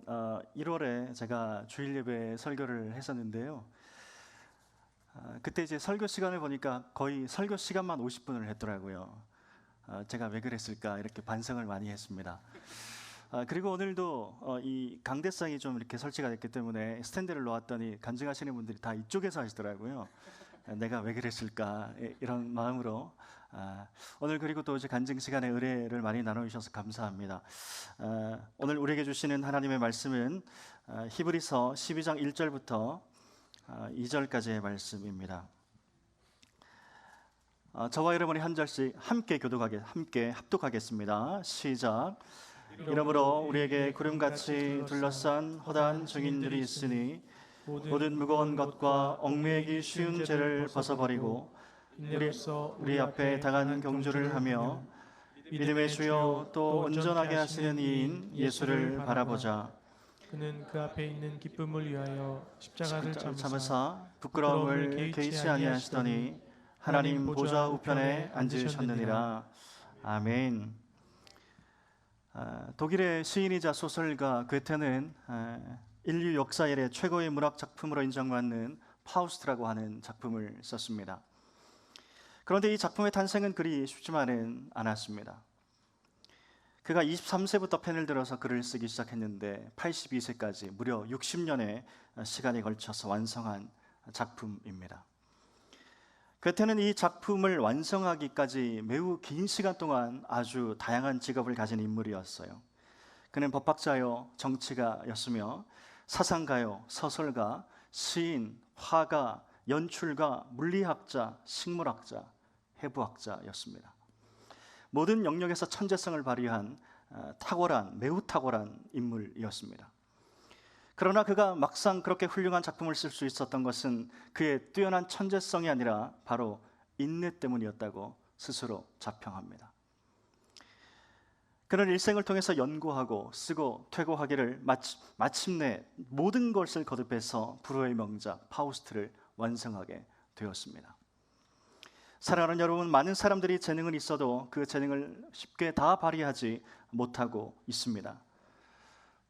1월에 제가 주일 예배 설교를 했었는데요. 그때 이제 설교 시간을 보니까 거의 설교 시간만 50분을 했더라고요. 제가 왜 그랬을까 이렇게 반성을 많이 했습니다. 그리고 오늘도 이 강대상이 좀 이렇게 설치가 됐기 때문에 스탠드를 놓았더니 간증하시는 분들이 다 이쪽에서 하시더라고요. 내가 왜 그랬을까 이런 마음으로 오늘 그리고 또 이제 간증 시간에 의뢰를 많이 나눠주셔서 감사합니다. 오늘 우리에게 주시는 하나님의 말씀은 히브리서 12장 1절부터 2절까지의 말씀입니다. 저와 여러분이 한 절씩 함께 합독하겠습니다. 시작. 이러므로 우리에게 구름같이 둘러싼 허다한 증인들이 있으니 모든 무거운 것과 얽매이기 쉬운 죄를 벗어버리고 우리 앞에 당한 경주를 하며 믿음의 주여 또 온전하게 하시는 이인 예수를 바라보자. 그는 그 앞에 있는 기쁨을 위하여 십자가를 참으사 부끄러움을 개의치 아니하시더니 하나님 보좌 우편에 앉으셨느니라. 아멘. 독일의 시인이자 소설가 괴테는 인류 역사 이래 최고의 문학 작품으로 인정받는 파우스트라고 하는 작품을 썼습니다. 그런데 이 작품의 탄생은 그리 쉽지만은 않았습니다. 그가 23세부터 펜을 들어서 글을 쓰기 시작했는데 82세까지 무려 60년의 시간에 걸쳐서 완성한 작품입니다. 괴테는 이 작품을 완성하기까지 매우 긴 시간 동안 아주 다양한 직업을 가진 인물이었어요. 그는 법학자요, 정치가였으며 사상가요, 서설가, 시인, 화가, 연출가, 물리학자, 식물학자, 해부학자였습니다. 모든 영역에서 천재성을 발휘한 매우 탁월한 인물이었습니다. 그러나 그가 막상 그렇게 훌륭한 작품을 쓸 수 있었던 것은 그의 뛰어난 천재성이 아니라 바로 인내 때문이었다고 스스로 자평합니다. 그는 일생을 통해서 연구하고 쓰고 퇴고하기를 마침내 모든 것을 거듭해서 불후의 명작 파우스트를 완성하게 되었습니다. 사랑하는 여러분, 많은 사람들이 재능은 있어도 그 재능을 쉽게 다 발휘하지 못하고 있습니다.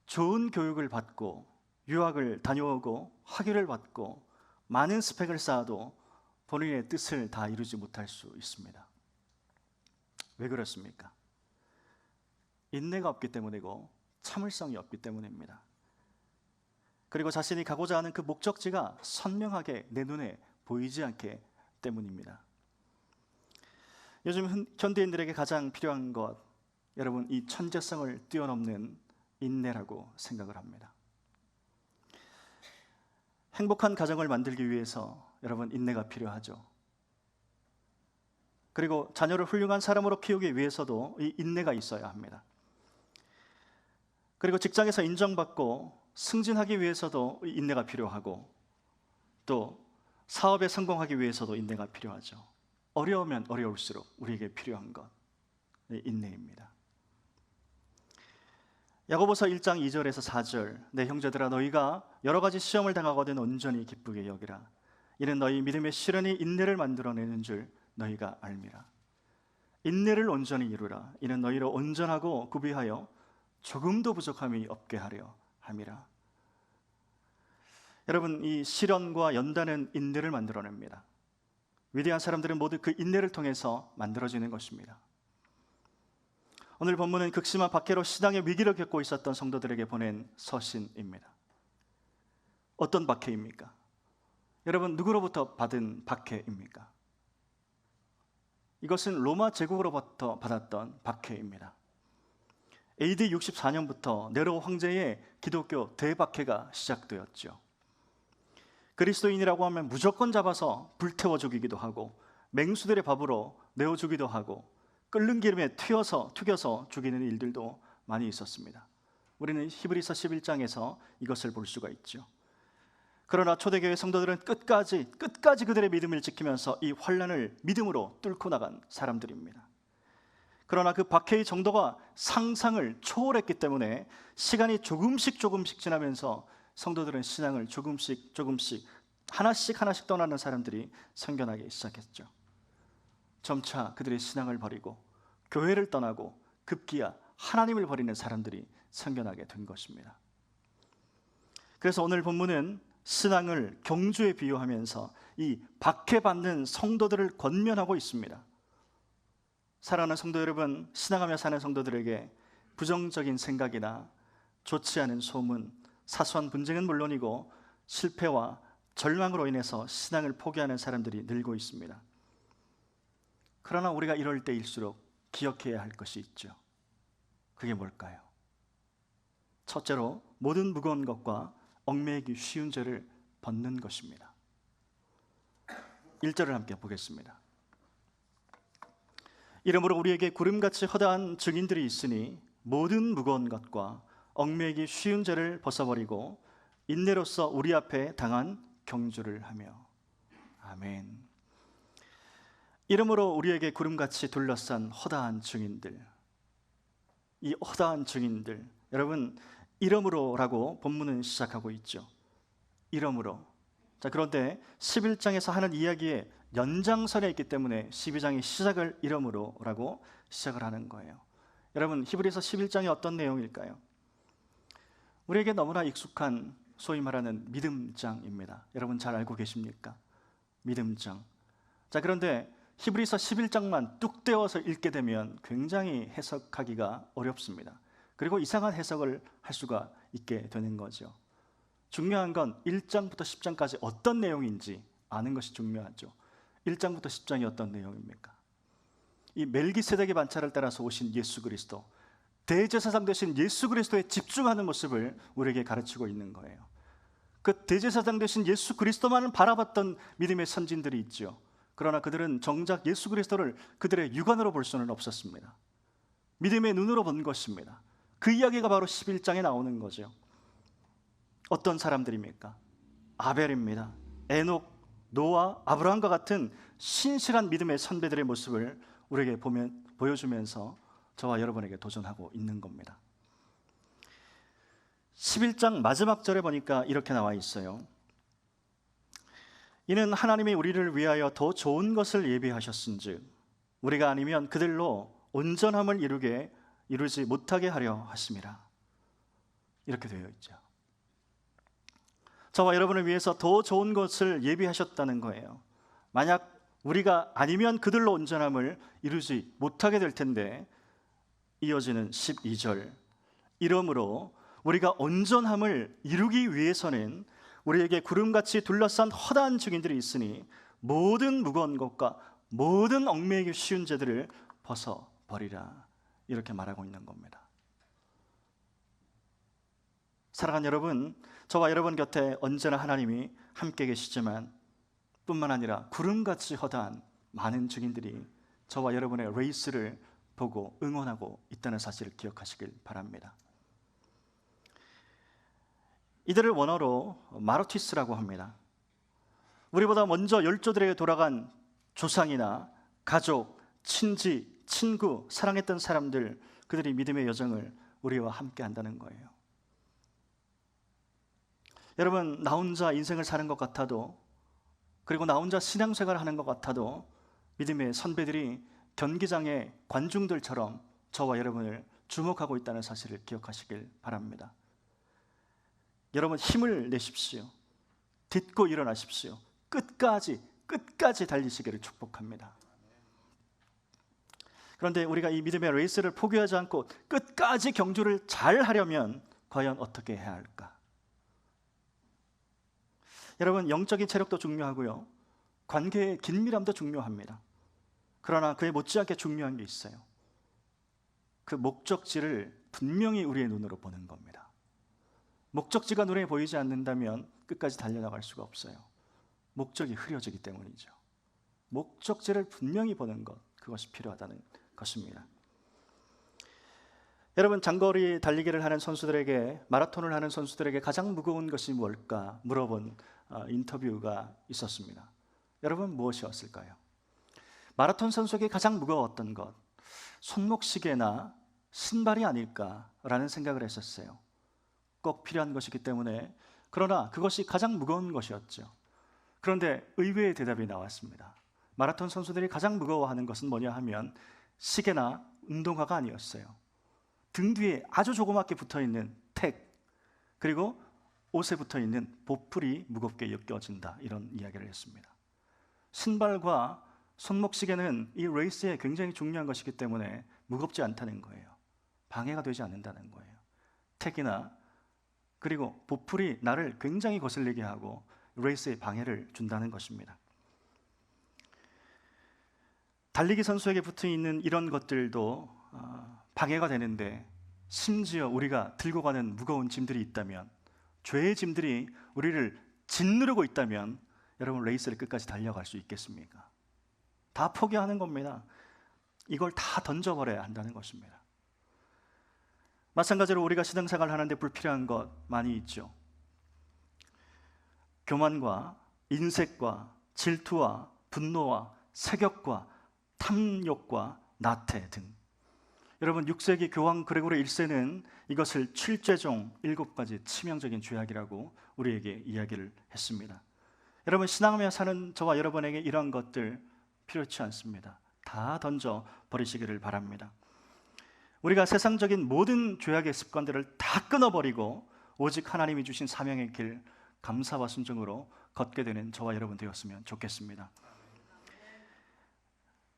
좋은 교육을 받고 유학을 다녀오고 학위를 받고 많은 스펙을 쌓아도 본인의 뜻을 다 이루지 못할 수 있습니다. 왜 그렇습니까? 인내가 없기 때문이고 참을성이 없기 때문입니다. 그리고 자신이 가고자 하는 그 목적지가 선명하게 내 눈에 보이지 않기 때문입니다. 요즘 현대인들에게 가장 필요한 것, 여러분, 이 천재성을 뛰어넘는 인내라고 생각을 합니다. 행복한 가정을 만들기 위해서 여러분 인내가 필요하죠. 그리고 자녀를 훌륭한 사람으로 키우기 위해서도 이 인내가 있어야 합니다. 그리고 직장에서 인정받고 승진하기 위해서도 인내가 필요하고 또 사업에 성공하기 위해서도 인내가 필요하죠. 어려우면 어려울수록 우리에게 필요한 것, 인내입니다. 야고보서 1장 2절에서 4절, 내 형제들아 너희가 여러 가지 시험을 당하거든 온전히 기쁘게 여기라. 이는 너희 믿음의 시련이 인내를 만들어내는 줄 너희가 알미라. 인내를 온전히 이루라. 이는 너희로 온전하고 구비하여 조금도 부족함이 없게 하려 함이라. 여러분, 이 시련과 연단은 인내를 만들어냅니다. 위대한 사람들은 모두 그 인내를 통해서 만들어지는 것입니다. 오늘 본문은 극심한 박해로 신앙의 위기를 겪고 있었던 성도들에게 보낸 서신입니다. 어떤 박해입니까? 여러분, 누구로부터 받은 박해입니까? 이것은 로마 제국으로부터 받았던 박해입니다. AD 64년부터 네로 황제의 기독교 대박해가 시작되었죠. 그리스도인이라고 하면 무조건 잡아서 불태워 죽이기도 하고 맹수들의 밥으로 내어 주기도 하고 끓는 기름에 튀겨서 죽이는 일들도 많이 있었습니다. 우리는 히브리서 11장에서 이것을 볼 수가 있죠. 그러나 초대교회 성도들은 끝까지 그들의 믿음을 지키면서 이 환난을 믿음으로 뚫고 나간 사람들입니다. 그러나 그 박해의 정도가 상상을 초월했기 때문에 시간이 조금씩 지나면서 성도들은 신앙을 조금씩 하나씩 떠나는 사람들이 생겨나기 시작했죠. 점차 그들의 신앙을 버리고 교회를 떠나고 급기야 하나님을 버리는 사람들이 생겨나게 된 것입니다. 그래서 오늘 본문은 신앙을 경주에 비유하면서 이 박해받는 성도들을 권면하고 있습니다. 사랑하는 성도 여러분, 신앙하며 사는 성도들에게 부정적인 생각이나 좋지 않은 소문, 사소한 분쟁은 물론이고 실패와 절망으로 인해서 신앙을 포기하는 사람들이 늘고 있습니다. 그러나 우리가 이럴 때일수록 기억해야 할 것이 있죠. 그게 뭘까요? 첫째로 모든 무거운 것과 얽매이기 쉬운 죄를 벗는 것입니다. 1절을 함께 보겠습니다. 이러므로 우리에게 구름같이 허다한 증인들이 있으니 모든 무거운 것과 얽매이기 쉬운 죄를 벗어버리고 인내로서 우리 앞에 당한 경주를 하며. 아멘. 이러므로 우리에게 구름같이 둘러싼 허다한 증인들, 이 허다한 증인들, 여러분 이러므로라고 본문은 시작하고 있죠. 이러므로. 자, 그런데 11장에서 하는 이야기의 연장선에 있기 때문에 12장의 시작을 이러므로라고 시작을 하는 거예요. 여러분 히브리서 11장이 어떤 내용일까요? 우리에게 너무나 익숙한 소위 말하는 믿음장입니다. 여러분 잘 알고 계십니까? 믿음장. 자, 그런데 히브리서 11장만 뚝 떼어서 읽게 되면 굉장히 해석하기가 어렵습니다. 그리고 이상한 해석을 할 수가 있게 되는 거죠. 중요한 건 1장부터 10장까지 어떤 내용인지 아는 것이 중요하죠. 1장부터 10장이 어떤 내용입니까? 이 멜기세덱의 반차를 따라서 오신 예수 그리스도, 대제사장 되신 예수 그리스도에 집중하는 모습을 우리에게 가르치고 있는 거예요. 그 대제사장 되신 예수 그리스도만을 바라봤던 믿음의 선진들이 있죠. 그러나 그들은 정작 예수 그리스도를 그들의 육안으로 볼 수는 없었습니다. 믿음의 눈으로 본 것입니다. 그 이야기가 바로 11장에 나오는 거죠. 어떤 사람들입니까? 아벨입니다. 에녹, 노아, 아브라함과 같은 신실한 믿음의 선배들의 모습을 우리에게 보여주면서 저와 여러분에게 도전하고 있는 겁니다. 11장 마지막 절에 보니까 이렇게 나와 있어요. 이는 하나님이 우리를 위하여 더 좋은 것을 예비하셨은즉 우리가 아니면 그들로 온전함을 이루지 못하게 하려 하심이라. 이렇게 되어 있죠. 저와 여러분을 위해서 더 좋은 것을 예비하셨다는 거예요. 만약 우리가 아니면 그들로 온전함을 이루지 못하게 될 텐데, 이어지는 12절, 이러므로 우리가 온전함을 이루기 위해서는 우리에게 구름같이 둘러싼 허다한 증인들이 있으니 모든 무거운 것과 모든 얽매이기 쉬운 죄들을 벗어버리라. 이렇게 말하고 있는 겁니다. 사랑하는 여러분, 저와 여러분 곁에 언제나 하나님이 함께 계시지만 뿐만 아니라 구름같이 허다한 많은 증인들이 저와 여러분의 레이스를 보고 응원하고 있다는 사실을 기억하시길 바랍니다. 이들을 원어로 마르티스라고 합니다. 우리보다 먼저 열조들에게 돌아간 조상이나 가족, 친지, 친구, 사랑했던 사람들, 그들이 믿음의 여정을 우리와 함께 한다는 거예요. 여러분, 나 혼자 인생을 사는 것 같아도, 그리고 나 혼자 신앙생활을 하는 것 같아도 믿음의 선배들이 경기장의 관중들처럼 저와 여러분을 주목하고 있다는 사실을 기억하시길 바랍니다. 여러분, 힘을 내십시오. 딛고 일어나십시오. 끝까지 달리시기를 축복합니다. 그런데 우리가 이 믿음의 레이스를 포기하지 않고 끝까지 경주를 잘 하려면 과연 어떻게 해야 할까? 여러분, 영적인 체력도 중요하고요, 관계의 긴밀함도 중요합니다. 그러나 그에 못지않게 중요한 게 있어요. 그 목적지를 분명히 우리의 눈으로 보는 겁니다. 목적지가 눈에 보이지 않는다면 끝까지 달려나갈 수가 없어요. 목적이 흐려지기 때문이죠. 목적지를 분명히 보는 것, 그것이 필요하다는 것입니다. 여러분, 장거리 달리기를 하는 선수들에게, 마라톤을 하는 선수들에게 가장 무거운 것이 뭘까 물어본 인터뷰가 있었습니다. 여러분, 무엇이었을까요? 마라톤 선수에게 가장 무거웠던 것, 손목시계나 신발이 아닐까라는 생각을 했었어요. 꼭 필요한 것이기 때문에. 그러나 그것이 가장 무거운 것이었죠. 그런데 의외의 대답이 나왔습니다. 마라톤 선수들이 가장 무거워하는 것은 뭐냐 하면 시계나 운동화가 아니었어요. 등 뒤에 아주 조그맣게 붙어있는 택, 그리고 옷에 붙어 있는 보풀이 무겁게 엮여진다, 이런 이야기를 했습니다. 신발과 손목시계는 이 레이스에 굉장히 중요한 것이기 때문에 무겁지 않다는 거예요. 방해가 되지 않는다는 거예요. 택이나 그리고 보풀이 나를 굉장히 거슬리게 하고 레이스에 방해를 준다는 것입니다. 달리기 선수에게 붙어 있는 이런 것들도 방해가 되는데, 심지어 우리가 들고 가는 무거운 짐들이 있다면, 죄의 짐들이 우리를 짓누르고 있다면 여러분, 레이스를 끝까지 달려갈 수 있겠습니까? 다 포기하는 겁니다. 이걸 다 던져버려야 한다는 것입니다. 마찬가지로 우리가 신앙생활을 하는데 불필요한 것 많이 있죠. 교만과 인색과 질투와 분노와 세격과 탐욕과 나태 등. 여러분, 6세기 교황 그레고리 1세는 이것을 7죄종 7가지 치명적인 죄악이라고 우리에게 이야기를 했습니다. 여러분, 신앙하며 사는 저와 여러분에게 이런 것들 필요치 않습니다. 다 던져 버리시기를 바랍니다. 우리가 세상적인 모든 죄악의 습관들을 다 끊어버리고 오직 하나님이 주신 사명의 길, 감사와 순종으로 걷게 되는 저와 여러분 되었으면 좋겠습니다.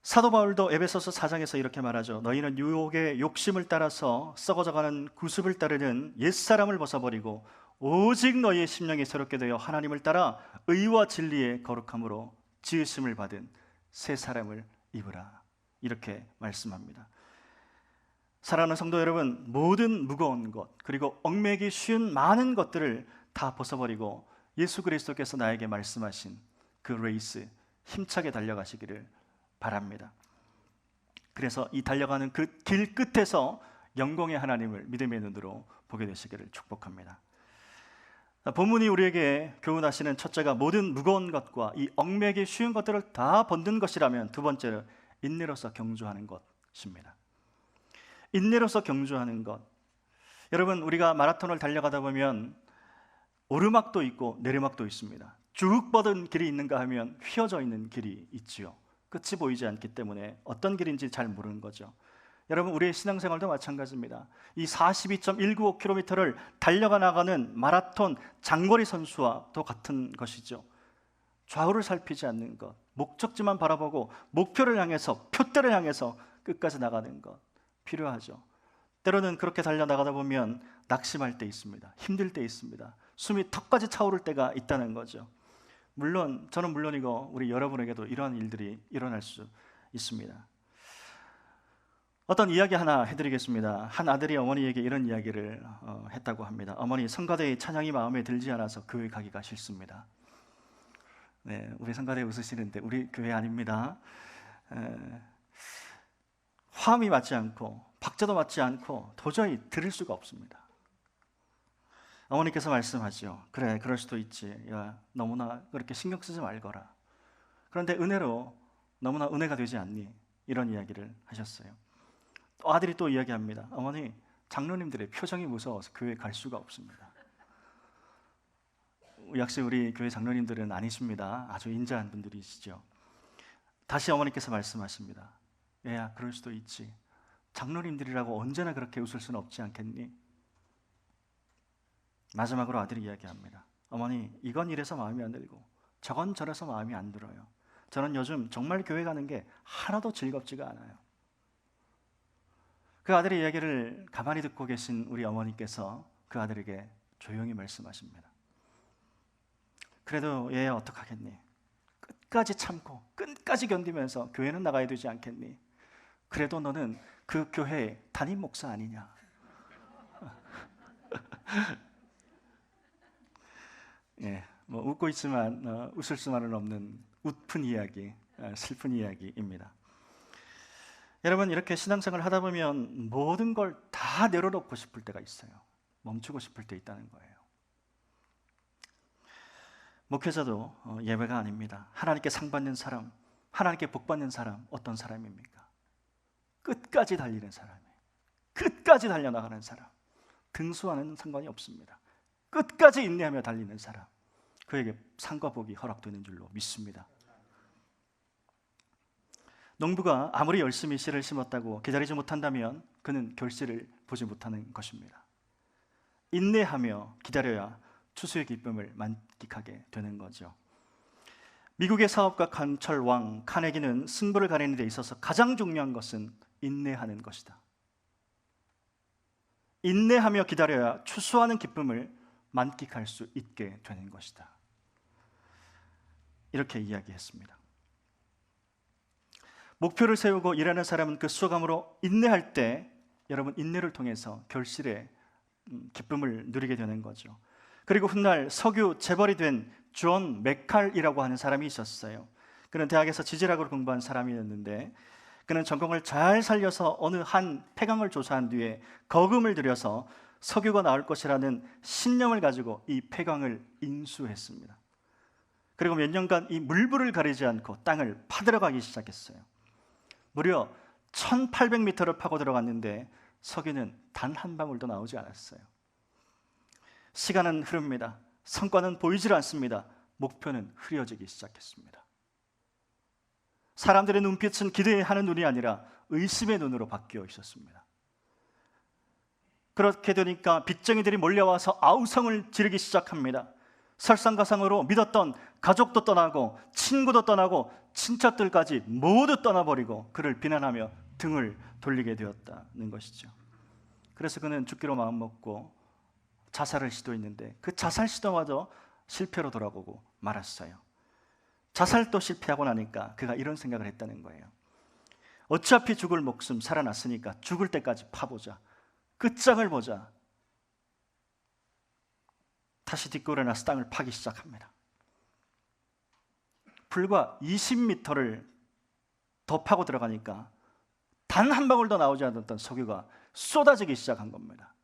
사도 바울도 에베소서 4장에서 이렇게 말하죠. 너희는 유혹의 욕심을 따라서 썩어져가는 구습을 따르는 옛사람을 벗어버리고 오직 너희의 심령이 새롭게 되어 하나님을 따라 의와 진리의 거룩함으로 지으심을 받은 새 사람을 입으라, 이렇게 말씀합니다. 사랑하는 성도 여러분, 모든 무거운 것 그리고 얽매기 쉬운 많은 것들을 다 벗어버리고 예수 그리스도께서 나에게 말씀하신 그 레이스 힘차게 달려가시기를 바랍니다. 그래서 이 달려가는 그 길 끝에서 영광의 하나님을 믿음의 눈으로 보게 되시기를 축복합니다. 본문이 우리에게 교훈하시는 첫째가 모든 무거운 것과 이 얽매기 쉬운 것들을 다 벗는 것이라면, 두 번째는 인내로서 경주하는 것입니다. 인내로서 경주하는 것. 여러분, 우리가 마라톤을 달려가다 보면 오르막도 있고 내리막도 있습니다. 쭉 뻗은 길이 있는가 하면 휘어져 있는 길이 있지요. 끝이 보이지 않기 때문에 어떤 길인지 잘 모르는 거죠. 여러분, 우리의 신앙생활도 마찬가지입니다. 이 42.195km를 달려가 나가는 마라톤 장거리 선수와 또 같은 것이죠. 좌우를 살피지 않는 것, 목적지만 바라보고 목표를 향해서, 표대를 향해서 끝까지 나가는 것 필요하죠. 때로는 그렇게 달려나가다 보면 낙심할 때 있습니다. 힘들 때 있습니다. 숨이 턱까지 차오를 때가 있다는 거죠. 물론 저는 물론이고 우리 여러분에게도 이러한 일들이 일어날 수 있습니다. 어떤 이야기 하나 해드리겠습니다. 한 아들이 어머니에게 이런 이야기를 했다고 합니다. 어머니, 성가대의 찬양이 마음에 들지 않아서 교회 가기가 싫습니다. 네, 우리 성가대 웃으시는데 우리 교회 아닙니다. 화음이 맞지 않고 박자도 맞지 않고 도저히 들을 수가 없습니다. 어머니께서 말씀하죠. 그래, 그럴 수도 있지. 야, 너무나 그렇게 신경 쓰지 말거라. 그런데 은혜로 너무나 은혜가 되지 않니? 이런 이야기를 하셨어요. 또 아들이 또 이야기합니다. 어머니, 장로님들의 표정이 무서워서 교회 갈 수가 없습니다. 역시 우리 교회 장로님들은 아니십니다. 아주 인자한 분들이시죠. 다시 어머니께서 말씀하십니다. 얘야, 그럴 수도 있지. 장로님들이라고 언제나 그렇게 웃을 수는 없지 않겠니? 마지막으로 아들이 이야기합니다. 어머니, 이건 이래서 마음이 안 들고 저건 저래서 마음이 안 들어요. 저는 요즘 정말 교회 가는 게 하나도 즐겁지가 않아요. 그 아들의 이야기를 가만히 듣고 계신 우리 어머니께서 그 아들에게 조용히 말씀하십니다. 그래도 얘야, 어떡하겠니? 끝까지 참고 끝까지 견디면서 교회는 나가야 되지 않겠니? 그래도 너는 그 교회의 담임 목사 아니냐? 예, 뭐 웃고 있지만 웃을 수만은 없는 웃픈 이야기, 슬픈 이야기입니다. 여러분, 이렇게 신앙생활을 하다 보면 모든 걸 다 내려놓고 싶을 때가 있어요. 멈추고 싶을 때 있다는 거예요. 목회자도 예외가 아닙니다. 하나님께 상 받는 사람, 하나님께 복 받는 사람 어떤 사람입니까? 끝까지 달리는 사람이에요. 끝까지 달려나가는 사람. 등수와는 상관이 없습니다. 끝까지 인내하며 달리는 사람, 그에게 상과 복이 허락되는 줄로 믿습니다. 농부가 아무리 열심히 씨를 심었다고 기다리지 못한다면 그는 결실을 보지 못하는 것입니다. 인내하며 기다려야 추수의 기쁨을 만끽하게 되는 거죠. 미국의 사업가 강철 왕 카네기는 승부를 가리는 데 있어서 가장 중요한 것은 인내하는 것이다. 인내하며 기다려야 추수하는 기쁨을 만끽할 수 있게 되는 것이다. 이렇게 이야기했습니다. 목표를 세우고 일하는 사람은 그 수고감으로 인내할 때 여러분 인내를 통해서 결실의 기쁨을 누리게 되는 거죠. 그리고 훗날 석유 재벌이 된 존 맥칼이라고 하는 사람이 있었어요. 그는 대학에서 지질학을 공부한 사람이었는데 그는 전공을 잘 살려서 어느 한 폐광을 조사한 뒤에 거금을 들여서 석유가 나올 것이라는 신념을 가지고 이 폐광을 인수했습니다. 그리고 몇 년간 이 물불을 가리지 않고 땅을 파들어가기 시작했어요. 무려 1800m를 파고 들어갔는데 석유는 단 한 방울도 나오지 않았어요. 시간은 흐릅니다. 성과는 보이질 않습니다. 목표는 흐려지기 시작했습니다. 사람들의 눈빛은 기대하는 눈이 아니라 의심의 눈으로 바뀌어 있었습니다. 그렇게 되니까 빚쟁이들이 몰려와서 아우성을 지르기 시작합니다. 설상가상으로 믿었던 가족도 떠나고 친구도 떠나고 친척들까지 모두 떠나버리고 그를 비난하며 등을 돌리게 되었다는 것이죠. 그래서 그는 죽기로 마음먹고 자살을 시도했는데 그 자살 시도마저 실패로 돌아오고 말았어요. 자살도 실패하고 나니까 그가 이런 생각을 했다는 거예요. 어차피 죽을 목숨 살아났으니까 죽을 때까지 파보자. 끝장을 보자. 다시 뒷골에 나서 땅을 파기 시작합니다. 불과 20m를 더 파고 들어가니까 단 한 방울도 나오지 않았던 석유가 쏟아지기 시작한 겁니다.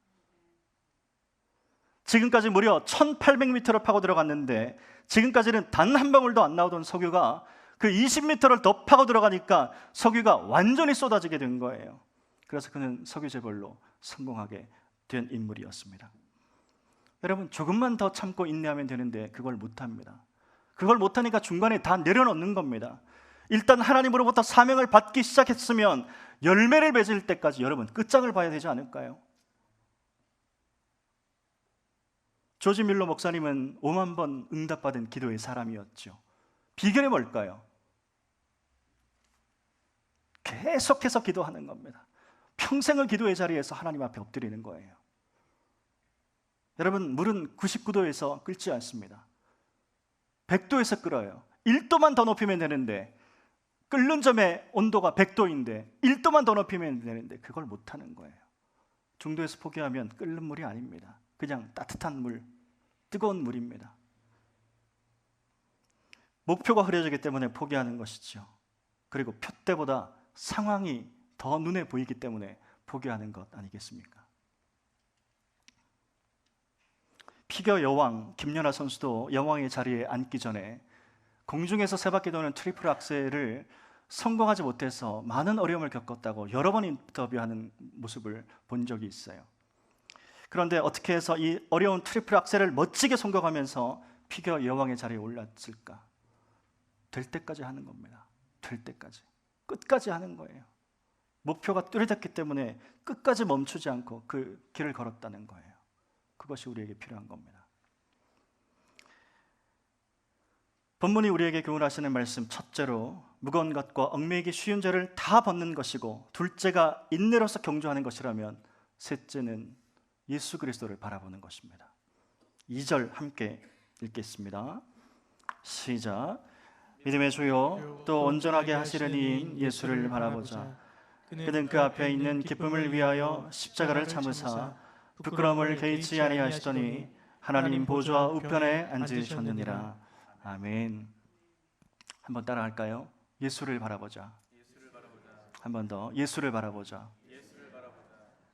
지금까지 무려 1800m를 파고 들어갔는데 지금까지는 단 한 방울도 안 나오던 석유가 그 20m를 더 파고 들어가니까 석유가 완전히 쏟아지게 된 거예요. 그래서 그는 석유 재벌로 성공하게 된 인물이었습니다. 여러분, 조금만 더 참고 인내하면 되는데 그걸 못합니다. 그걸 못하니까 중간에 다 내려놓는 겁니다. 일단 하나님으로부터 사명을 받기 시작했으면 열매를 맺을 때까지 여러분 끝장을 봐야 되지 않을까요? 조지 밀러 목사님은 5만 번 응답받은 기도의 사람이었죠. 비결이 뭘까요? 계속해서 기도하는 겁니다. 평생을 기도의 자리에서 하나님 앞에 엎드리는 거예요. 여러분, 물은 99도에서 끓지 않습니다. 100도에서 끓어요. 1도만 더 높이면 되는데 끓는 점의 온도가 100도인데 1도만 더 높이면 되는데 그걸 못하는 거예요. 중도에서 포기하면 끓는 물이 아닙니다. 그냥 따뜻한 물, 뜨거운 물입니다. 목표가 흐려지기 때문에 포기하는 것이죠. 그리고 표대보다 상황이 더 눈에 보이기 때문에 포기하는 것 아니겠습니까? 피겨 여왕 김연아 선수도 여왕의 자리에 앉기 전에 공중에서 세 바퀴 도는 트리플 악셀을 성공하지 못해서 많은 어려움을 겪었다고 여러 번 인터뷰하는 모습을 본 적이 있어요. 그런데 어떻게 해서 이 어려운 트리플 악셀을 멋지게 성공하면서 피겨 여왕의 자리에 올랐을까? 될 때까지 하는 겁니다. 될 때까지. 끝까지 하는 거예요. 목표가 뚜렷했기 때문에 끝까지 멈추지 않고 그 길을 걸었다는 거예요. 그것이 우리에게 필요한 겁니다. 본문이 우리에게 교훈하시는 말씀, 첫째로 무거운 것과 얽매이기 쉬운 죄를 다 벗는 것이고, 둘째가 인내로서 경주하는 것이라면 셋째는 예수 그리스도를 바라보는 것입니다. 2절 함께 읽겠습니다. 시작. 믿음의 주요 또 온전하게 하시려니 예수를 바라보자. 그는 그 앞에 있는 기쁨을 위하여 십자가를 참으사 부끄러움을 개의치 아니하시더니 하나님 보좌 우편에 앉으셨느니라. 아멘. 한번 따라할까요? 예수를 바라보자. 한 번 더. 예수를 바라보자.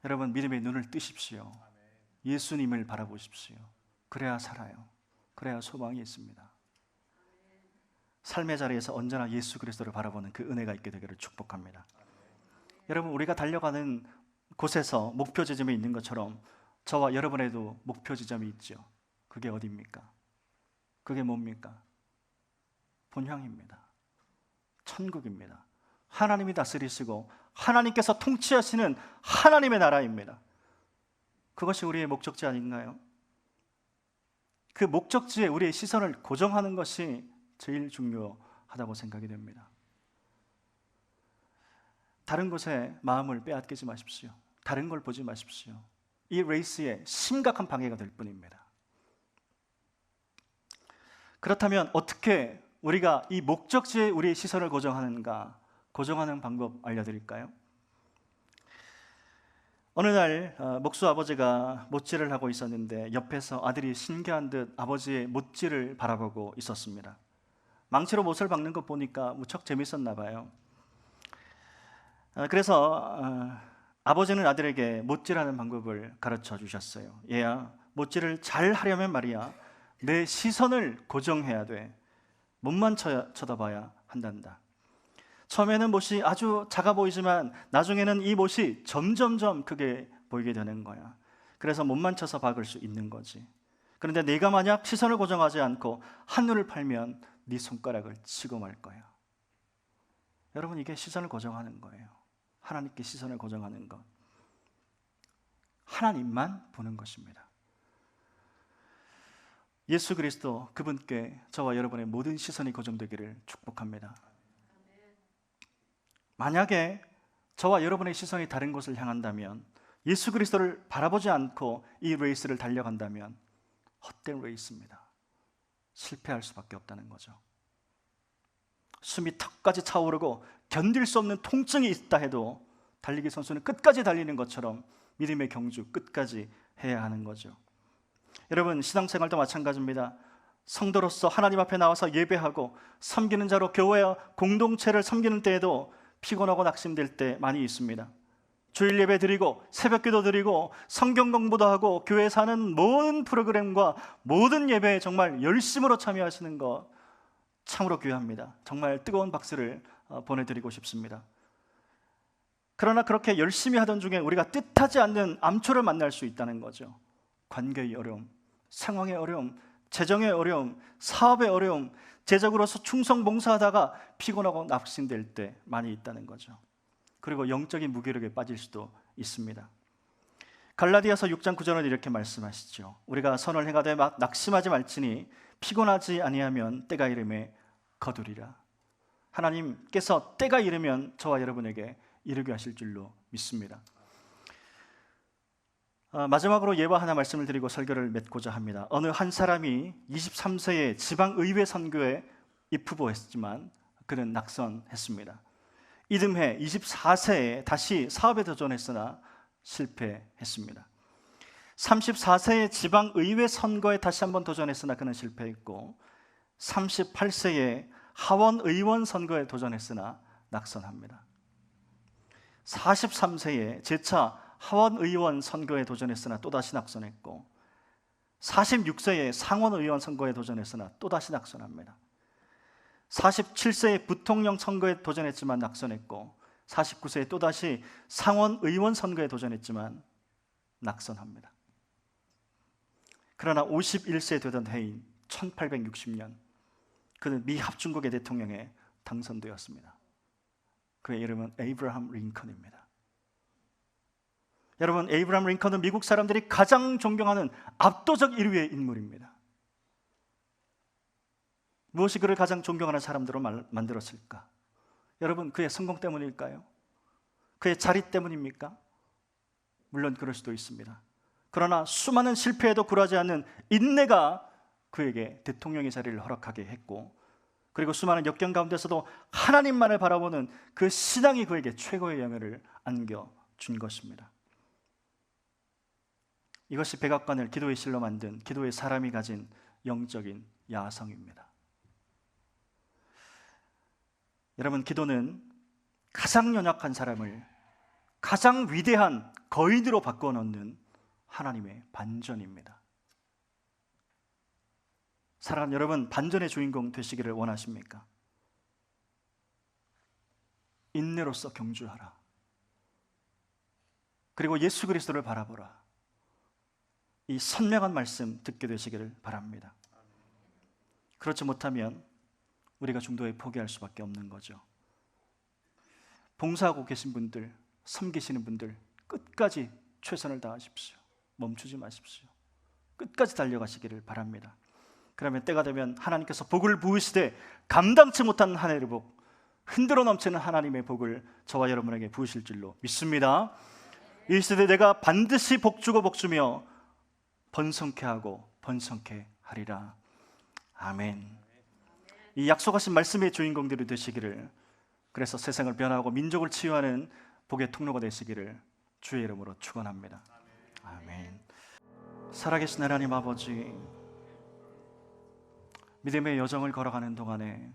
여러분, 믿음의 눈을 뜨십시오. 예수님을 바라보십시오. 그래야 살아요. 그래야 소망이 있습니다. 삶의 자리에서 언제나 예수 그리스도를 바라보는 그 은혜가 있게 되기를 축복합니다. 여러분, 우리가 달려가는 곳에서 목표 지점이 있는 것처럼 저와 여러분에도 목표 지점이 있죠. 그게 어디입니까? 그게 뭡니까? 본향입니다. 천국입니다. 하나님이 다스리시고 하나님께서 통치하시는 하나님의 나라입니다. 그것이 우리의 목적지 아닌가요? 그 목적지에 우리의 시선을 고정하는 것이 제일 중요하다고 생각이 됩니다. 다른 곳에 마음을 빼앗기지 마십시오. 다른 걸 보지 마십시오. 이 레이스에 심각한 방해가 될 뿐입니다. 그렇다면 어떻게 우리가 이 목적지에 우리의 시선을 고정하는가? 고정하는 방법 알려드릴까요? 어느 날 목수 아버지가 못질을 하고 있었는데 옆에서 아들이 신기한 듯 아버지의 못질을 바라보고 있었습니다. 망치로 못을 박는 것 보니까 무척 재밌었나 봐요. 그래서 아버지는 아들에게 못질하는 방법을 가르쳐 주셨어요. 얘야, 못질을 잘 하려면 말이야, 내 시선을 고정해야 돼. 못만 쳐다봐야 한단다. 처음에는 못이 아주 작아 보이지만 나중에는 이 못이 점점점 크게 보이게 되는 거야. 그래서 못만 쳐서 박을 수 있는 거지. 그런데 네가 만약 시선을 고정하지 않고 한눈을 팔면 네 손가락을 치고 말 거야. 여러분, 이게 시선을 고정하는 거예요. 하나님께 시선을 고정하는 것. 하나님만 보는 것입니다. 예수 그리스도, 그분께 저와 여러분의 모든 시선이 고정되기를 축복합니다. 만약에 저와 여러분의 시선이 다른 곳을 향한다면, 예수 그리스도를 바라보지 않고 이 레이스를 달려간다면 헛된 레이스입니다. 실패할 수밖에 없다는 거죠. 숨이 턱까지 차오르고 견딜 수 없는 통증이 있다 해도 달리기 선수는 끝까지 달리는 것처럼 믿음의 경주 끝까지 해야 하는 거죠. 여러분, 신앙생활도 마찬가지입니다. 성도로서 하나님 앞에 나와서 예배하고 섬기는 자로 교회와 공동체를 섬기는 때에도 피곤하고 낙심될 때 많이 있습니다. 주일 예배 드리고 새벽기도 드리고 성경 공부도 하고 교회에서 하는 모든 프로그램과 모든 예배에 정말 열심으로 참여하시는 것 참으로 귀합니다. 정말 뜨거운 박수를 보내드리고 싶습니다. 그러나 그렇게 열심히 하던 중에 우리가 뜻하지 않는 암초를 만날 수 있다는 거죠. 관계의 어려움, 상황의 어려움, 재정의 어려움, 사업의 어려움, 제적으로서 충성 봉사하다가 피곤하고 낙심될 때 많이 있다는 거죠. 그리고 영적인 무기력에 빠질 수도 있습니다. 갈라디아서 6장 9절은 이렇게 말씀하시죠. 우리가 선을 행하되 막 낙심하지 말지니 피곤하지 아니하면 때가 이르매 거두리라. 하나님께서 때가 이르면 저와 여러분에게 이르게 하실 줄로 믿습니다. 마지막으로 예화 하나 말씀을 드리고 설교를 맺고자 합니다. 어느 한 사람이 23세에 지방의회 선거에 입후보했지만 그는 낙선했습니다. 이듬해 24세에 다시 사업에 도전했으나 실패했습니다. 34세에 지방의회 선거에 다시 한번 도전했으나 그는 실패했고, 38세에 하원의원 선거에 도전했으나 낙선합니다. 43세에 재차 하원의원 선거에 도전했으나 또다시 낙선했고, 46세에 상원의원 선거에 도전했으나 또다시 낙선합니다. 47세에 부통령 선거에 도전했지만 낙선했고, 49세에 또다시 상원의원 선거에 도전했지만 낙선합니다. 그러나 51세에 되던 해인 1860년 그는 미 합중국의 대통령에 당선되었습니다. 그의 이름은 에이브라함 링컨입니다. 여러분, 에이브라함 링컨은 미국 사람들이 가장 존경하는 압도적 1위의 인물입니다. 무엇이 그를 가장 존경하는 사람들로 만들었을까? 여러분, 그의 성공 때문일까요? 그의 자리 때문입니까? 물론 그럴 수도 있습니다. 그러나 수많은 실패에도 굴하지 않는 인내가 그에게 대통령의 자리를 허락하게 했고, 그리고 수많은 역경 가운데서도 하나님만을 바라보는 그 신앙이 그에게 최고의 영예를 안겨준 것입니다. 이것이 백악관을 기도의 실로 만든 기도의 사람이 가진 영적인 야성입니다. 여러분, 기도는 가장 연약한 사람을 가장 위대한 거인으로 바꿔 놓는 하나님의 반전입니다. 사랑하는 여러분, 반전의 주인공 되시기를 원하십니까? 인내로서 경주하라. 그리고 예수 그리스도를 바라보라. 이 선명한 말씀 듣게 되시기를 바랍니다. 그렇지 못하면 우리가 중도에 포기할 수밖에 없는 거죠. 봉사하고 계신 분들, 섬기시는 분들 끝까지 최선을 다하십시오. 멈추지 마십시오. 끝까지 달려가시기를 바랍니다. 그러면 때가 되면 하나님께서 복을 부으시되 감당치 못한 한 해의 복, 흔들어 넘치는 하나님의 복을 저와 여러분에게 부으실 줄로 믿습니다. 이 시대에 내가 반드시 복주고 복주며 번성케 하고 번성케 하리라. 아멘. 이 약속하신 말씀의 주인공들이 되시기를, 그래서 세상을 변화하고 민족을 치유하는 복의 통로가 되시기를 주의 이름으로 축원합니다. 아멘. 살아계신 하나님 아버지, 믿음의 여정을 걸어가는 동안에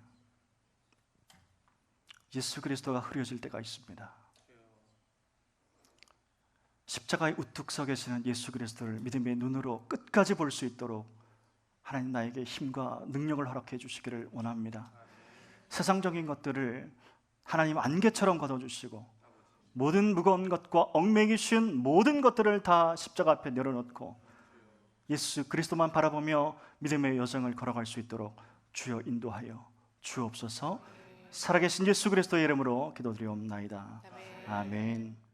예수 그리스도가 흐려질 때가 있습니다. 십자가에 우뚝 서 계시는 예수 그리스도를 믿음의 눈으로 끝까지 볼 수 있도록 하나님 나에게 힘과 능력을 허락해 주시기를 원합니다. 세상적인 것들을 하나님 안개처럼 걷어주시고 모든 무거운 것과 얽매기 쉬운 모든 것들을 다 십자가 앞에 내려놓고 예수 그리스도만 바라보며 믿음의 여정을 걸어갈 수 있도록 주여 인도하여 주옵소서. 살아계신 예수 그리스도의 이름으로 기도드리옵나이다. 아멘.